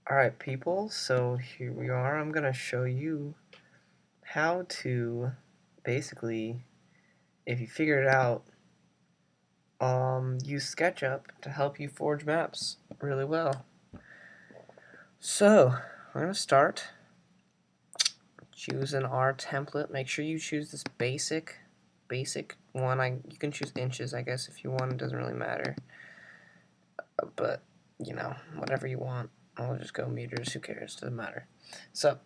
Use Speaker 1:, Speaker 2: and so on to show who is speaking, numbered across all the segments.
Speaker 1: Alright people, so here we are. I'm going to show you how to basically, if you figure it out, use SketchUp to help you forge maps really well. So, we're going to start choosing our template. Make sure you choose this basic one. You can choose inches, I guess, if you want. It doesn't really matter. But, you know, whatever you want. I'll just go meters, who cares, doesn't matter. So,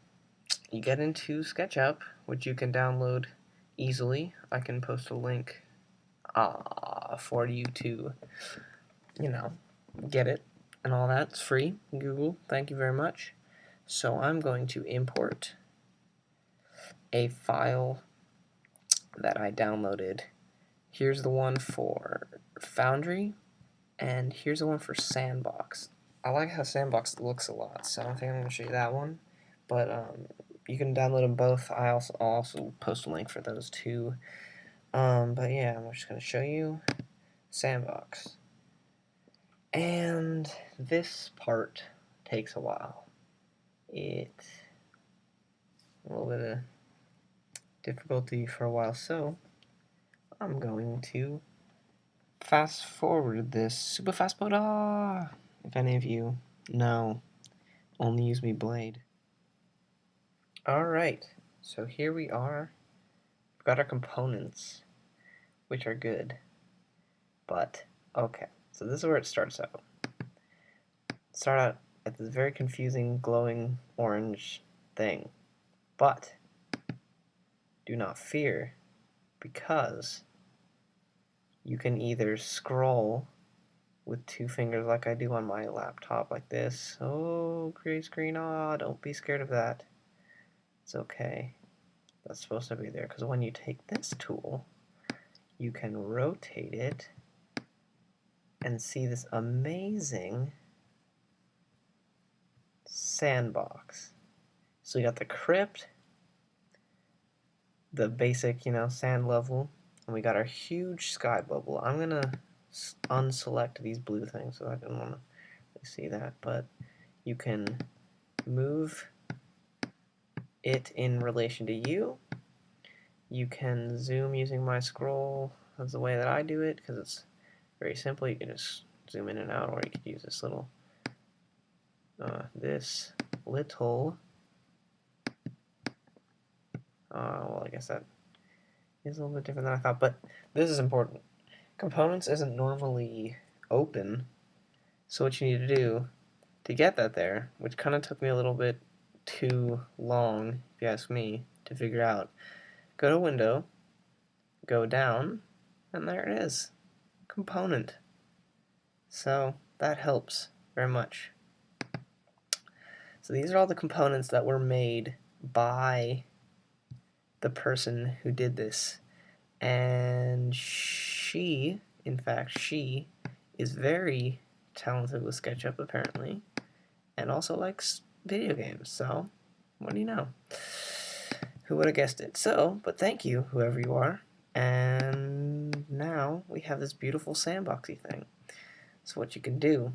Speaker 1: you get into SketchUp, which you can download easily. I can post a link for you to, get it and all that. It's free. Google, thank you very much. So I'm going to import a file that I downloaded. Here's the one for Foundry, and here's the one for Sandbox. I like how Sandbox looks a lot, so I think I'm going to show you that one. But you can download them both. I'll also post a link for those two. But yeah, I'm just going to show you Sandbox. And this part takes a while. It's a little bit of difficulty for a while, so I'm going to fast forward this super fast mode. If any of you know, only use me blade. Alright, so here we are. We've got our components, which are good. But, okay, so this is where it starts out. Start out at this very confusing glowing orange thing. But, do not fear, because you can either scroll with two fingers like I do on my laptop like this. Oh, create screen, don't be scared of that. It's okay. That's supposed to be there, because when you take this tool, you can rotate it and see this amazing sandbox. So you got the crypt, the basic, sand level, and we got our huge sky bubble. I'm gonna unselect these blue things, so I didn't want to see that, but you can move it in relation to you. You can zoom using my scroll. That's the way that I do it, because it's very simple. You can just zoom in and out, or you could use this little well, I guess that is a little bit different than I thought, but this is important. Components isn't normally open, so what you need to do to get that there, which kind of took me a little bit too long, if you ask me, to figure out, go to Window, go down, and there it is, component. So that helps very much. So these are all the components that were made by the person who did this, and she is very talented with SketchUp apparently, and also likes video games. So what do you know? Who would have guessed it? So, but thank you, whoever you are. And now we have this beautiful sandboxy thing. So what you can do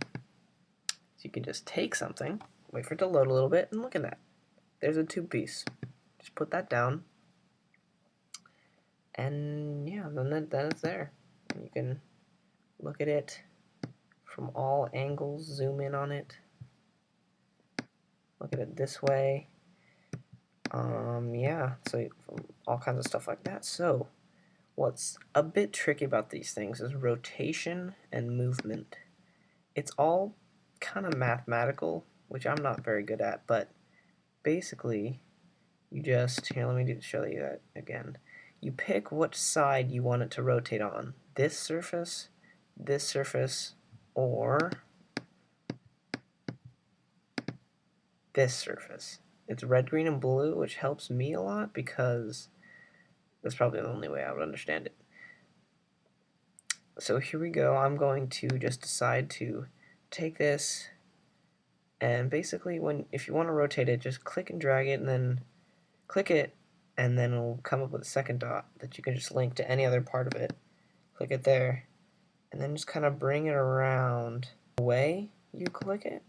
Speaker 1: is you can just take something, wait for it to load a little bit, and look at that. There's a tube piece. Just put that down, and yeah, then it's there. And you can look at it from all angles, zoom in on it, look at it this way. Yeah, so all kinds of stuff like that. So what's a bit tricky about these things is rotation and movement. It's all kind of mathematical, which I'm not very good at, but basically you just, here, let me show you that again. You pick which side you want it to rotate on. This surface, or this surface. It's red, green, and blue, which helps me a lot because that's probably the only way I would understand it. So here we go. I'm going to just decide to take this, and basically if you want to rotate it, just click and drag it, and then click it, and then it'll come up with a second dot that you can just link to any other part of it. Click it there, and then just kind of bring it around. The way you click it,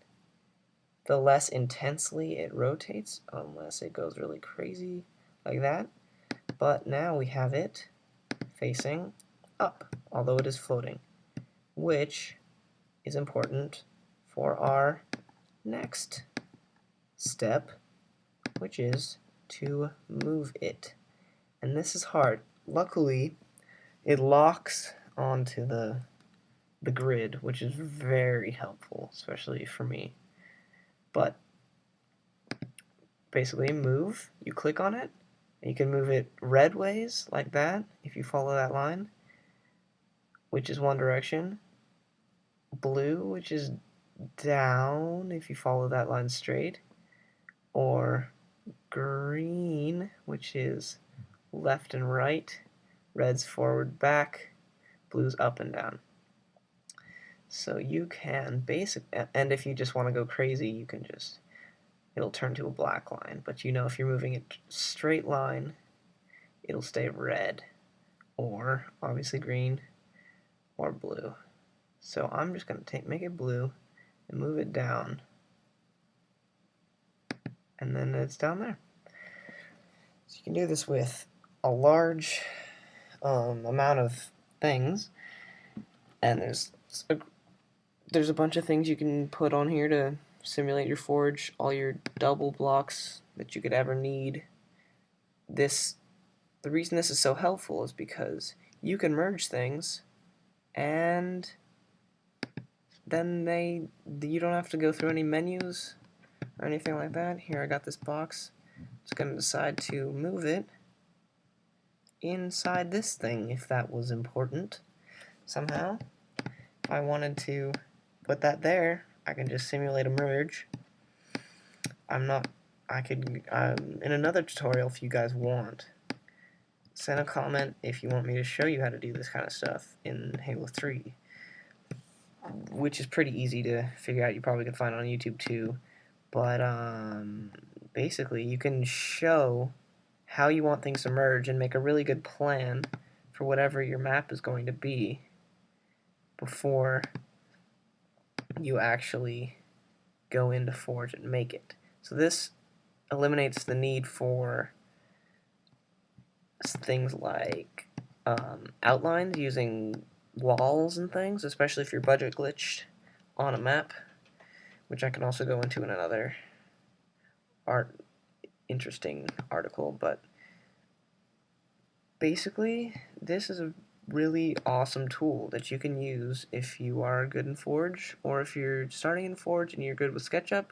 Speaker 1: the less intensely it rotates, unless it goes really crazy like that. But now we have it facing up, although it is floating, which is important for our next step, which is to move it. And this is hard. Luckily, it locks onto the grid, which is very helpful, especially for me. But basically move, you click on it, and you can move it red ways like that if you follow that line, which is one direction, blue, which is down if you follow that line straight, or green, which is left and right, red's forward, back, blue's up and down. So you can and if you just want to go crazy, you can just, it'll turn to a black line, but you know if you're moving it straight line, it'll stay red, or obviously green, or blue. So I'm just going to make it blue and move it down, and then it's down there. So you can do this with a large amount of things, and there's a bunch of things you can put on here to simulate your forge, all your double blocks that you could ever need. The reason this is so helpful is because you can merge things, and then you don't have to go through any menus or anything like that. Here, I got this box. It's going to decide to move it inside this thing if that was important somehow. If I wanted to put that there, I can just simulate a merge. I could, in another tutorial if you guys want, send a comment if you want me to show you how to do this kind of stuff in Halo 3, which is pretty easy to figure out. You probably can find it on YouTube too, but basically you can show how you want things to merge and make a really good plan for whatever your map is going to be before you actually go into Forge and make it. So this eliminates the need for things like outlines using walls and things, especially if you're budget glitched on a map, which I can also go into in another interesting article. But basically, this is a really awesome tool that you can use if you are good in Forge, or if you're starting in Forge and you're good with SketchUp,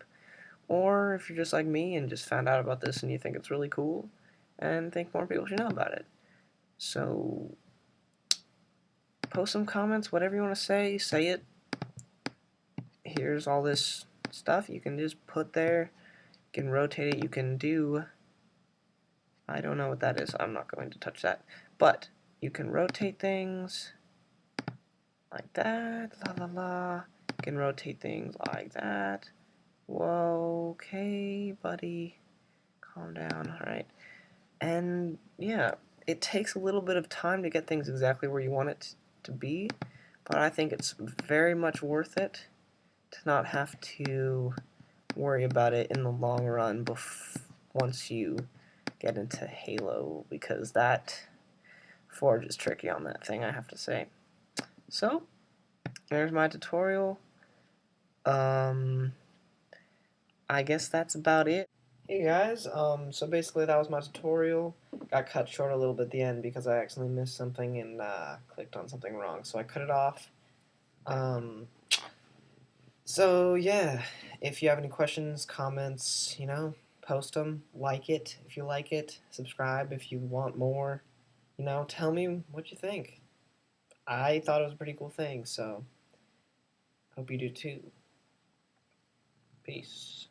Speaker 1: or if you're just like me and just found out about this and you think it's really cool and think more people should know about it. So post some comments, whatever you want to say it. Here's all this stuff you can just put there. You can rotate it, you can do, I don't know what that is, I'm not going to touch that, but you can rotate things like that, la la la. You can rotate things like that. Whoa, okay, buddy, calm down. Alright, and yeah, it takes a little bit of time to get things exactly where you want it to be, but I think it's very much worth it to not have to worry about it in the long run once you get into Halo, because that Forge is tricky on that thing, I have to say. So there's my tutorial. I guess that's about it. Hey guys, so basically that was my tutorial. Got cut short a little bit at the end because I accidentally missed something and clicked on something wrong, so I cut it off. So yeah, if you have any questions, comments, post them, like it if you like it, subscribe if you want more, tell me what you think. I thought it was a pretty cool thing, so hope you do too. Peace.